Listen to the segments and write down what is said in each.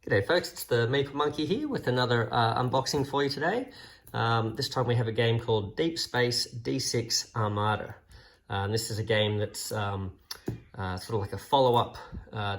G'day folks, it's the Maple Monkey here with another unboxing for you today. This time we have a game called Deep Space D-6 Armada. This is a game that's sort of like a follow-up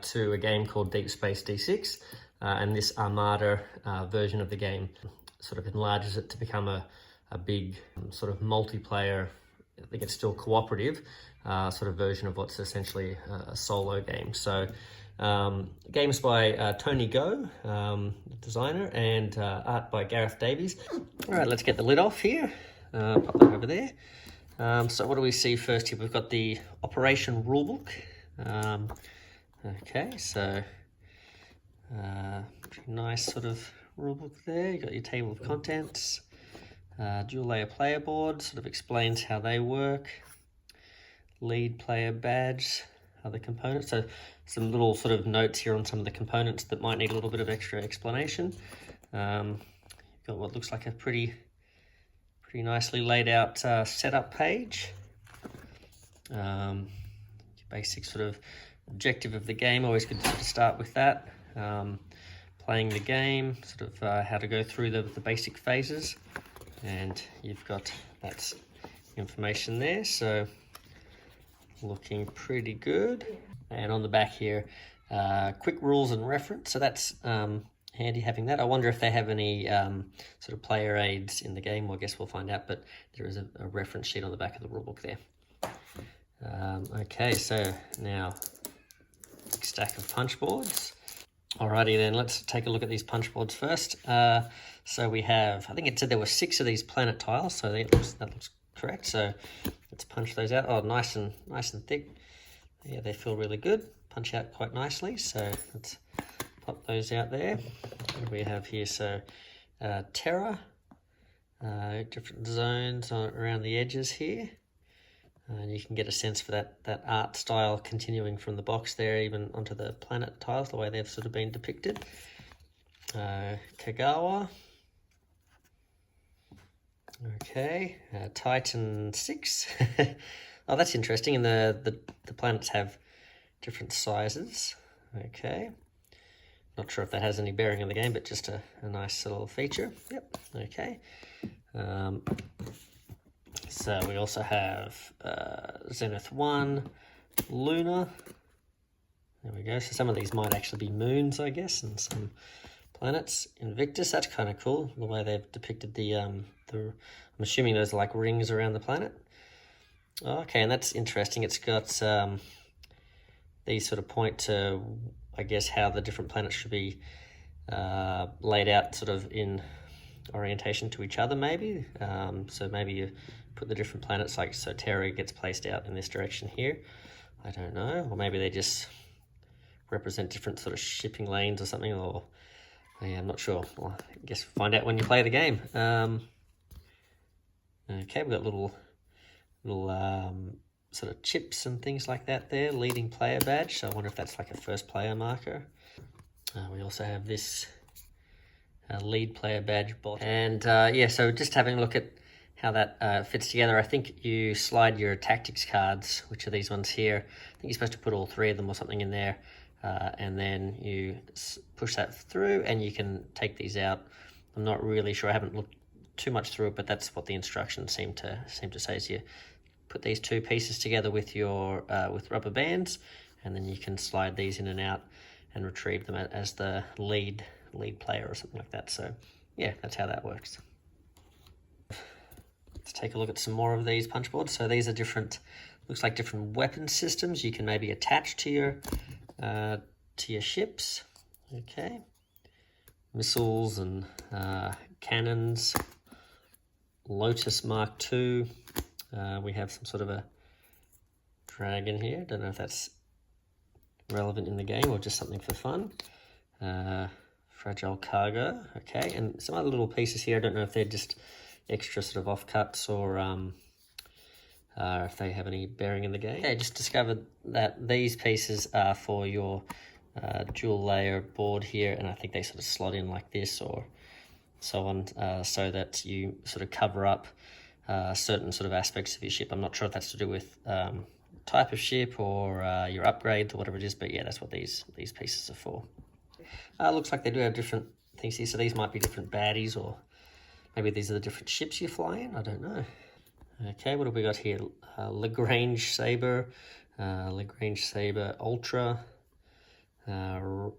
to a game called Deep Space D6, and this Armada version of the game sort of enlarges it to become a big sort of multiplayer, I think it's still cooperative, sort of version of what's essentially a solo game. So games by Tony Go, the designer, and art by Gareth Davies. All right, let's get the lid off here. Pop that over there. So what do we see first here? We've got the Operation Rulebook. Okay, so pretty nice sort of rulebook there. You've got your table of contents. Dual layer player board sort of explains how they work. Lead player badge, other components. So some little sort of notes here on some of the components that might need a little bit of extra explanation. You've got what looks like a pretty nicely laid out setup page. Your basic sort of objective of the game, always good to start with that. Playing the game, sort of how to go through the basic phases. And you've got that information there, so looking pretty good. And on the back here, quick rules and reference, so that's handy having that. I wonder if they have any sort of player aids in the game. Well, I guess we'll find out, but there is a reference sheet on the back of the rulebook there. Okay, so now stack of punch boards. Alrighty then, let's take a look at these punch boards first. So we have, I think it said there were 6 of these planet tiles, so that looks correct. So let's punch those out. Oh, nice and thick. Yeah, they feel really good. Punch out quite nicely. So let's pop those out there. What do we have here? So Terra, different zones around the edges here. And you can get a sense for that art style continuing from the box there, even onto the planet tiles, the way they've sort of been depicted. Kagawa. Okay, Titan 6. Oh, that's interesting. And the planets have different sizes. Okay. Not sure if that has any bearing on the game, but just a nice little feature. Yep. Okay. So we also have Zenith 1, Luna. There we go. So some of these might actually be moons, I guess, and some planets. Invictus, that's kind of cool, the way they've depicted the I'm assuming those are like rings around the planet. Okay, and that's interesting. It's got these sort of point to, I guess, how the different planets should be laid out sort of in orientation to each other, maybe. So maybe you put the different planets, like, so Terra gets placed out in this direction here. I don't know. Or maybe they just represent different sort of shipping lanes or something, or yeah, I'm not sure. Well, I guess find out when you play the game. Okay, we've got little sort of chips and things like that there. Leading player badge, so I wonder if that's like a first player marker. We also have this lead player badge bot. And yeah, so just having a look at how that fits together. I think you slide your tactics cards, which are these ones here. I think you're supposed to put all 3 of them or something in there. And then you push that through and you can take these out. I'm not really sure, I haven't looked too much through it, but that's what the instructions seem to say. Is you put these 2 pieces together with your with rubber bands, and then you can slide these in and out and retrieve them as the lead player or something like that. So yeah, that's how that works. Let's take a look at some more of these punch boards. So these are different, looks like different weapon systems you can maybe attach to your ships. Okay, missiles and cannons. Lotus Mark II. We have some sort of a dragon here. Don't know if that's relevant in the game or just something for fun. Fragile cargo. Okay, and some other little pieces here. I don't know if they're just extra sort of offcuts or if they have any bearing in the game. Okay, just discovered that these pieces are for your dual layer board here, and I think they sort of slot in like this or so on, so that you sort of cover up certain sort of aspects of your ship. I'm not sure if that's to do with type of ship or your upgrades or whatever it is, but yeah, that's what these pieces are for. Looks like they do have different things here. So these might be different baddies, or maybe these are the different ships you fly in. I don't know. Okay, what have we got here? Lagrange Saber, Ultra. I'm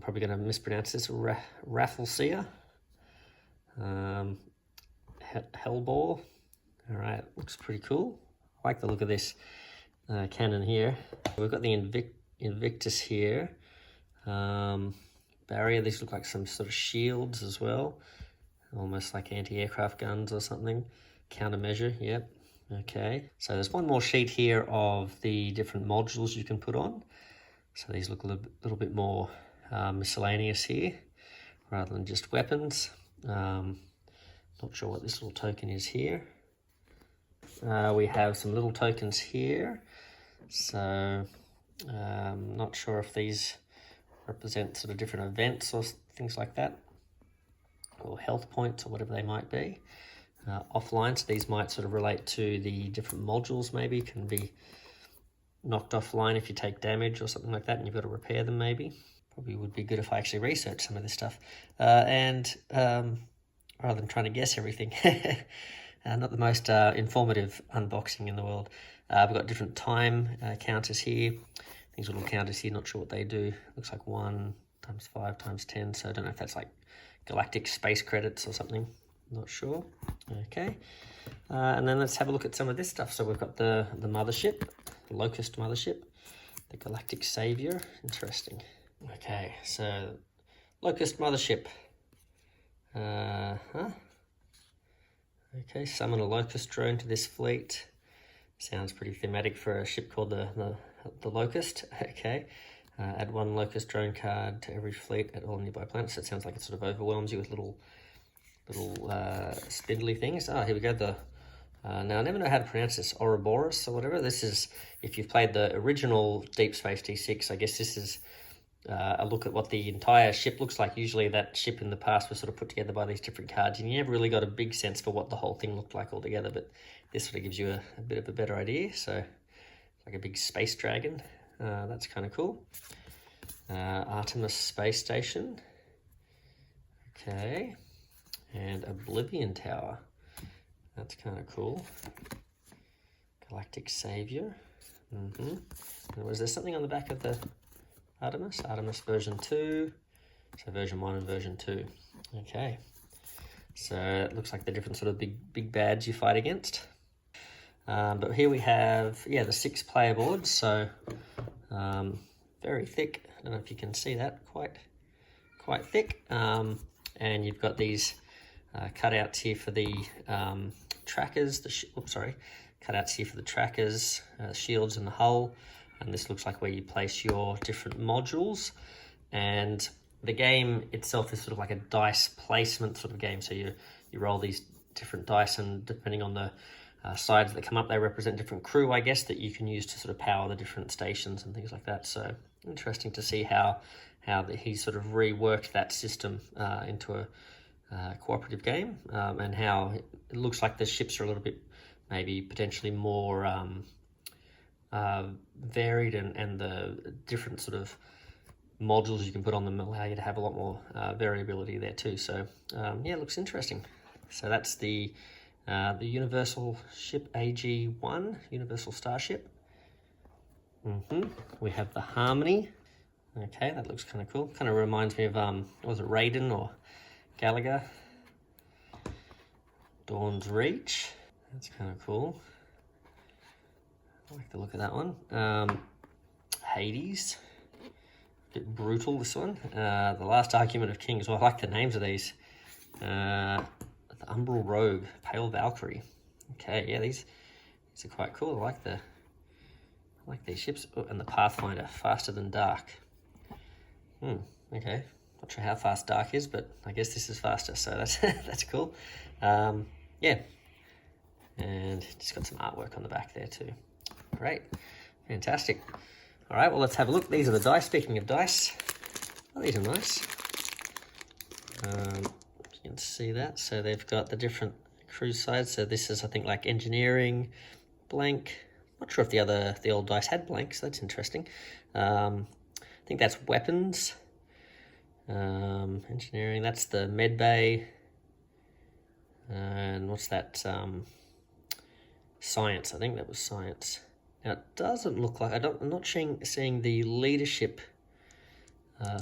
probably going to mispronounce this. Raffleseer. Hellbore. All right, looks pretty cool. I like the look of this cannon here. We've got the Invictus here. Barrier, these look like some sort of shields as well. Almost like anti-aircraft guns or something. Countermeasure, yep. Okay, so there's one more sheet here of the different modules you can put on. So these look a little bit more miscellaneous here, rather than just weapons. Not sure what this little token is here. We have some little tokens here. So not sure if these represent sort of different events or things like that, or health points or whatever they might be. Offline, so these might sort of relate to the different modules, maybe can be knocked offline if you take damage or something like that and you've got to repair them maybe. Probably would be good if I actually researched some of this stuff. Rather than trying to guess everything. Not the most informative unboxing in the world. We've got different time counters here. These little counters here, not sure what they do. Looks like 1 times 5 times 10, so I don't know if that's like galactic space credits or something. Not sure. Okay. And then let's have a look at some of this stuff. So we've got the mothership, the Locust mothership, the Galactic Savior. Interesting. Okay, so Locust mothership. Okay, summon a Locust drone to this fleet. Sounds pretty thematic for a ship called the Locust. Okay. Add 1 Locust drone card to every fleet at all nearby planets. So it sounds like it sort of overwhelms you with little spindly things. Here we go. Now I never know how to pronounce this, Ouroboros or whatever. This is, if you've played the original Deep Space D6, I guess this is a look at what the entire ship looks like. Usually that ship in the past was sort of put together by these different cards, and you never really got a big sense for what the whole thing looked like altogether, but this sort of gives you a bit of a better idea. So it's like a big space dragon. That's kind of cool. Artemis Space Station. Okay. And Oblivion Tower. That's kind of cool. Galactic Savior. And was there something on the back of the Artemis? Artemis version 2. So version 1 and version 2. Okay. So it looks like the different sort of big bads you fight against. But here we have, the 6 player boards. So very thick. I don't know if you can see that. Quite thick. And you've got these cutouts here for the trackers. Cutouts here for the trackers, shields, and the hull. And this looks like where you place your different modules. And the game itself is sort of like a dice placement sort of game. So you roll these different dice, and depending on the sides that come up, they represent different crew, I guess, that you can use to sort of power the different stations and things like that. So interesting to see how he sort of reworked that system into a cooperative game, and how it looks like the ships are a little bit maybe potentially more varied, and the different sort of modules you can put on them allow you to have a lot more variability there too. So it looks interesting. So that's the Universal ship AG1, Universal Starship. We have the Harmony. Okay, that looks kind of cool. Kind of reminds me of, was it Raiden or Gallagher? Dawn's Reach. That's kind of cool. I like the look of that one. Hades. A bit brutal, this one. The Last Argument of Kings. Well, I like the names of these. The Umbral Rogue, Pale Valkyrie. Okay, yeah, these are quite cool. I like these ships. Oh, and the Pathfinder, Faster Than Dark. Okay, not sure how fast Dark is, but I guess this is faster, so that's cool. Yeah, and just got some artwork on the back there too. Great, fantastic. All right, well, let's have a look. These are the dice. Speaking of dice, these are nice. You can see that. So they've got the different crew sides. So this is, I think, like engineering, blank. Not sure if the old dice had blanks. That's interesting. I think that's weapons. Engineering, that's the med bay. And what's that? Science, I think that was science. Now it doesn't look like, I'm not seeing the leadership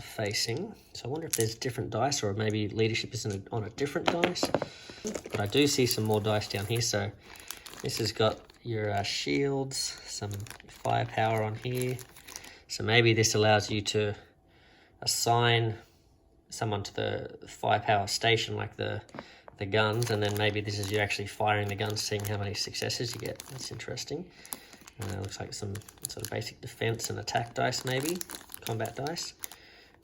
facing. So I wonder if there's different dice, or maybe leadership is on a different dice. But I do see some more dice down here. So this has got your shields, some firepower on here. So maybe this allows you to assign someone to the firepower station, like the guns, and then maybe this is you actually firing the guns, seeing how many successes you get. That's interesting. Looks like some sort of basic defense and attack dice, maybe combat dice,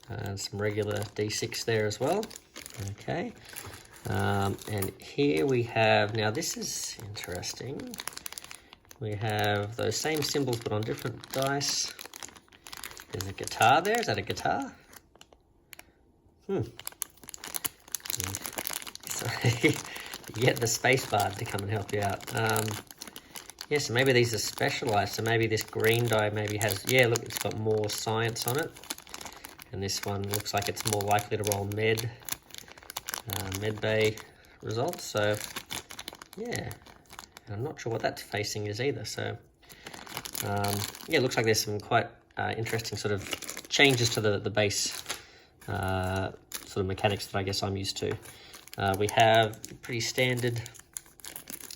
and some regular D6 there as well. Okay, and here we have, now this is interesting. We have those same symbols but on different dice. There's a guitar there. Is that a guitar? So you get the space bard to come and help you out. Yeah, so maybe these are specialized. So maybe this green die maybe has, yeah, look, it's got more science on it. And this one looks like it's more likely to roll med bay results. So yeah, I'm not sure what that facing is either. So yeah, it looks like there's some quite interesting sort of changes to the base sort of mechanics that I guess I'm used to. We have pretty standard,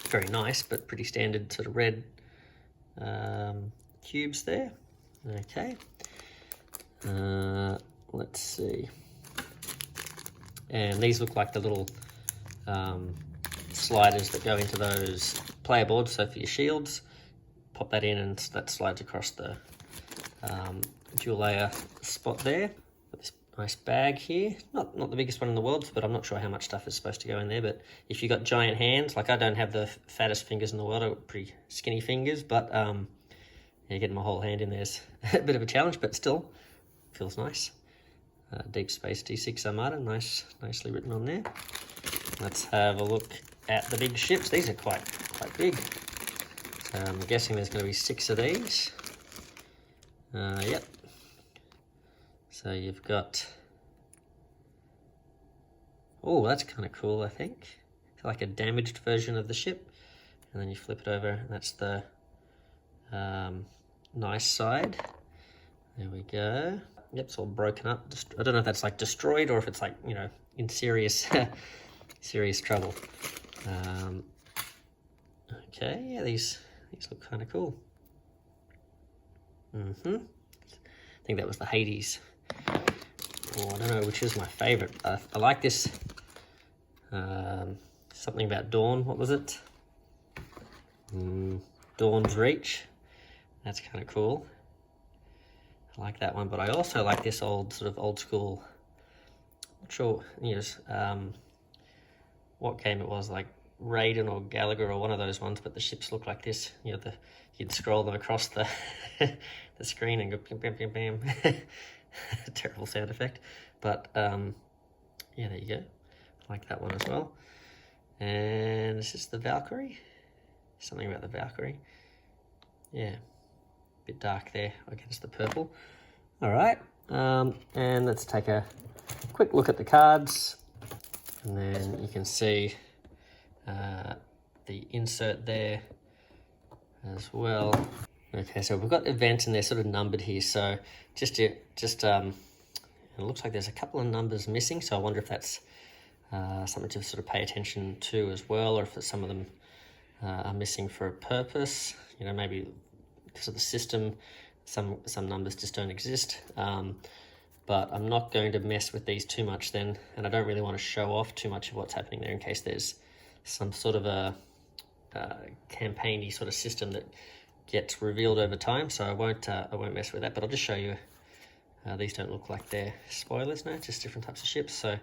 very nice, but pretty standard sort of red cubes there. Okay. Let's see. And these look like the little sliders that go into those player boards. So for your shields, pop that in and that slides across the dual layer spot there. Got this nice bag here. Not the biggest one in the world, but I'm not sure how much stuff is supposed to go in there. But if you've got giant hands, like I don't have the fattest fingers in the world, I've got pretty skinny fingers, but yeah, getting my whole hand in there's a bit of a challenge, but still feels nice. Deep Space D-6 Armada, nicely written on there. Let's have a look at the big ships. These are quite big. So I'm guessing there's going to be 6 of these. Yep. So you've got, oh, that's kind of cool, I think. It's like a damaged version of the ship. And then you flip it over, and that's the nice side. There we go. Yep, it's all broken up. I don't know if that's like destroyed or if it's like, you know, in serious serious trouble. Okay, yeah, these look kind of cool. I think that was the Hades. Oh, I don't know which is my favorite. I like this. Something about Dawn. What was it? Dawn's Reach. That's kind of cool. I like that one, but I also like this old school. Not sure, you know, what game it was, like Raiden or Gallagher or one of those ones. But the ships look like this. You know, you'd scroll them across the the screen and go bam, bam, bam, bam. Terrible sound effect, but yeah, there you go. I like that one as well. And is this the Valkyrie? Something about the Valkyrie. Yeah, bit dark there. I guess it's the purple. All right, and let's take a quick look at the cards, and then you can see the insert there as well. Okay, so we've got events and they're sort of numbered here. So it looks like there's a couple of numbers missing. So I wonder if that's something to sort of pay attention to as well, or if some of them are missing for a purpose. You know, maybe because of the system, some numbers just don't exist. But I'm not going to mess with these too much then, and I don't really want to show off too much of what's happening there in case there's some sort of a campaign-y sort of system that gets revealed over time. So I won't mess with that, but I'll just show you. These don't look like they're spoilers, no, just different types of ships. So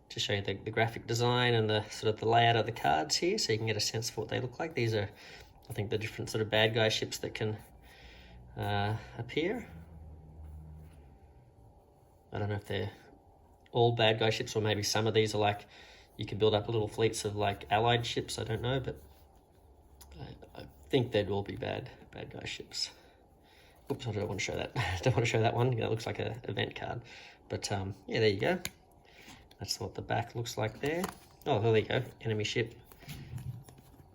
just show you the graphic design and the sort of the layout of the cards here, so you can get a sense of what they look like. These are, I think, the different sort of bad guy ships that can appear. I don't know if they're all bad guy ships, or maybe some of these are like, you can build up little fleets of like allied ships. I don't know, but I think they'd all be bad guy ships. Oops, I don't want to show that. I don't want to show that one. That looks like an event card. But yeah, there you go. That's what the back looks like there. Oh, there you go, enemy ship.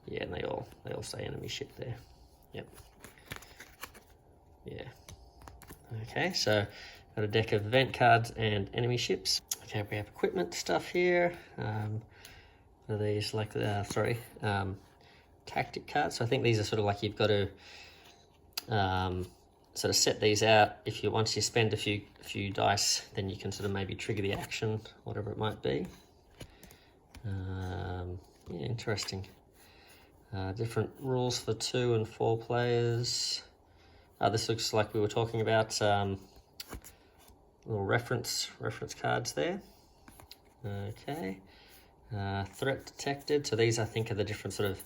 Yeah, and they all say enemy ship there. Yep. Yeah. Okay, so got a deck of event cards and enemy ships. Okay, we have equipment stuff here. Are these like tactic cards? So I think these are sort of like you've got to sort of set these out. If you once you spend a few dice, then you can sort of maybe trigger the action, whatever it might be. Yeah, interesting. Different rules for 2 and 4 players. This looks like we were talking about little reference cards there. Okay. Threat detected. So these I think are the different sort of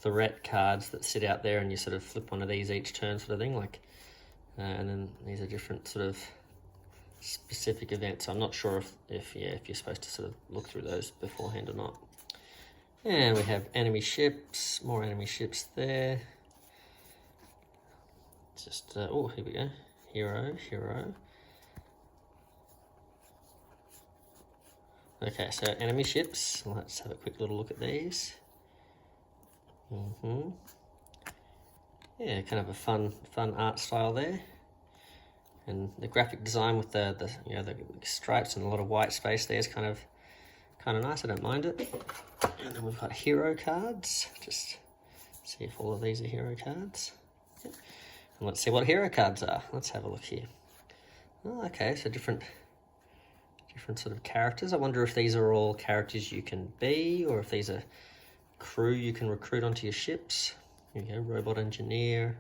threat cards that sit out there, and you sort of flip one of these each turn, sort of thing. Like, and then these are different sort of specific events. I'm not sure if you're supposed to sort of look through those beforehand or not. And we have enemy ships, more enemy ships there. Just oh, here we go. Hero. Okay, so enemy ships. Let's have a quick little look at these. Yeah, kind of a fun art style there, and the graphic design with the stripes and a lot of white space there is kind of nice. I don't mind it. And then we've got hero cards. Just see if all of these are hero cards. Yep. And let's see what hero cards are. Let's have a look here. Oh, okay, so different sort of characters. I wonder if these are all characters you can be, or if these are crew you can recruit onto your ships. Here you go, robot engineer.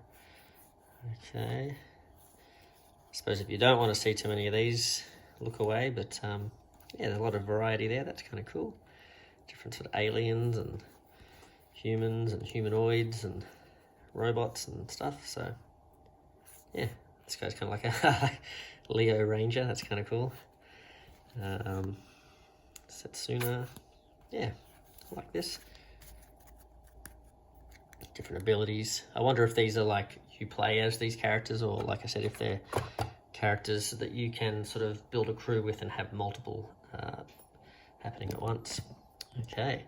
Okay. I suppose if you don't want to see too many of these, look away, but yeah, there's a lot of variety there. That's kind of cool. Different sort of aliens and humans and humanoids and robots and stuff. So yeah, this guy's kind of like a Leo Ranger. That's kind of cool. Setsuna. Yeah, I like this. Different abilities. I wonder if these are like you play as these characters, or like I said, if they're characters that you can sort of build a crew with and have multiple happening at once. Okay,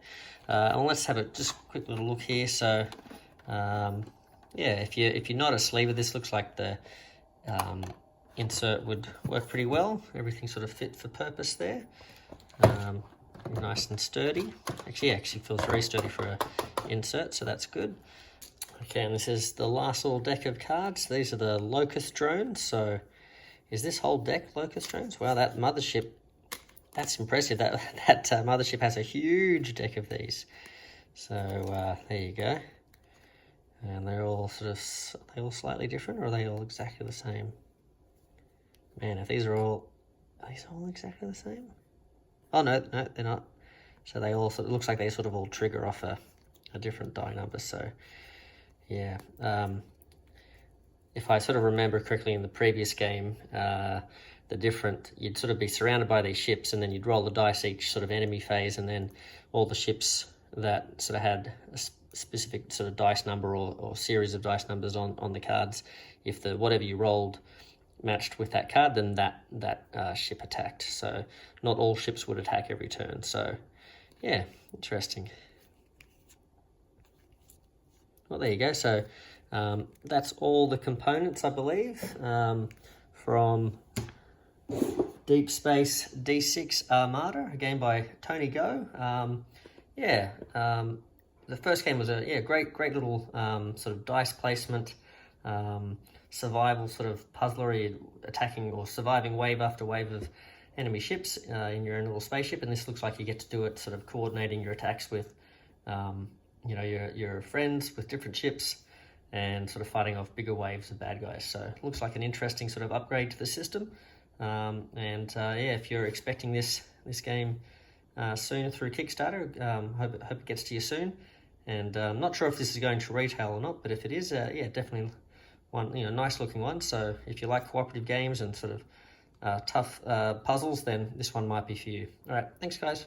well, let's have a just quick little look here. So yeah, if you're not a sleever, this looks like the insert would work pretty well. Everything sort of fit for purpose there. Nice and sturdy. Actually feels very sturdy for an insert, so that's good. Okay, and this is the last little deck of cards. These are the Locust drones. So is this whole deck Locust drones? Wow, that mothership, that's impressive. That mothership has a huge deck of these. So there you go. And they're all slightly different, or are they all exactly the same? Man, if these are all exactly the same? Oh, no, they're not. So they all, it looks like they sort of all trigger off a different die number. So, yeah. If I sort of remember correctly in the previous game, you'd sort of be surrounded by these ships, and then you'd roll the dice each sort of enemy phase, and then all the ships that sort of had a specific sort of dice number or series of dice numbers on the cards, if whatever you rolled matched with that card, then that ship attacked. So not all ships would attack every turn. So yeah, interesting. Well, there you go. So that's all the components, I believe, from Deep Space D-6 Armada, a game by Tony Go. The first game was a great little sort of dice placement, survival sort of puzzlery, attacking or surviving wave after wave of enemy ships in your own little spaceship. And this looks like you get to do it sort of coordinating your attacks with your friends with different ships, and sort of fighting off bigger waves of bad guys. So it looks like an interesting sort of upgrade to the system. If you're expecting this game soon through Kickstarter, hope it gets to you soon. And I'm not sure if this is going to retail or not, but if it is, definitely one, nice looking one. So if you like cooperative games and sort of tough puzzles, then this one might be for you. All right, thanks guys.